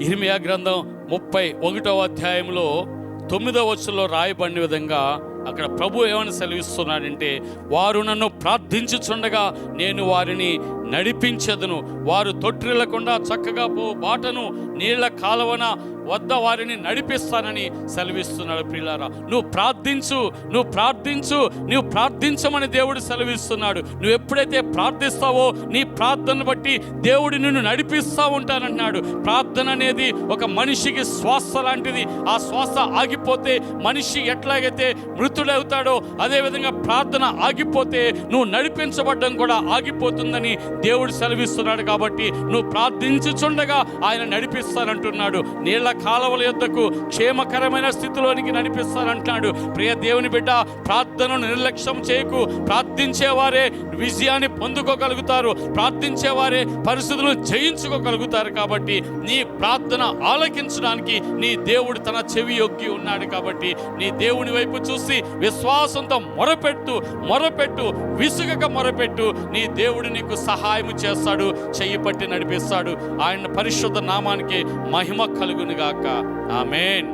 ఇర్మియా గ్రంథం 31వ అధ్యాయంలో 9వ వచనంలో రాయబడిన విధంగా అక్కడ ప్రభు ఏమని సెలవిస్తున్నాడంటే, వారు నన్ను ప్రార్థించుచుండగా నేను వారిని నడిపించెదను, వారు తొట్టిల్లకుండా చక్కగా పో బాటను నీళ్ల కాలవన వద్ద వారిని నడిపిస్తానని సెలవిస్తున్నాడు. ప్రియులారా, నువ్వు ప్రార్థించమని దేవుడు సెలవిస్తున్నాడు. నువ్వు ఎప్పుడైతే ప్రార్థిస్తావో నీ ప్రార్థనను బట్టి దేవుడు నిన్ను నడిపిస్తూ ఉంటానంటున్నాడు. ప్రార్థన అనేది ఒక మనిషికి శ్వాస లాంటిది. ఆ శ్వాస ఆగిపోతే మనిషి ఎట్లాగైతే మృతుడవుతాడో అదేవిధంగా ప్రార్థన ఆగిపోతే నువ్వు నడిపించబడ్డం కూడా ఆగిపోతుందని దేవుడు సెలవిస్తున్నాడు. కాబట్టి నువ్వు ప్రార్థించుచుండగా ఆయన నడిపిస్తానంటున్నాడు. నీళ్ల కాలవల యొద్దకు క్షేమకరమైన స్థితిలోనికి నడిపిస్తానంటున్నాడు. ప్రియ దేవుని బిడ్డ, ప్రార్థనను నిర్లక్ష్యం చేయకు. ప్రార్థించేవారే విజయాన్ని పొందుకోగలుగుతారు, ప్రార్థించేవారే పరిస్థితులను జయించుకోగలుగుతారు. కాబట్టి నీ ప్రార్థన ఆలకించడానికి నీ దేవుడు తన చెవి యొగ్గి ఉన్నాడు. కాబట్టి నీ దేవుని వైపు చూసి విశ్వాసంతో మొరపెట్టు, విసుగక మొరపెట్టు. నీ దేవుడు నీకు సహాయం చేస్తాడు, చెయ్యి పట్టి నడిపిస్తాడు. ఆయన పరిశుద్ధ నామానికి మహిమ కలుగునుగాక. ఆమేన్.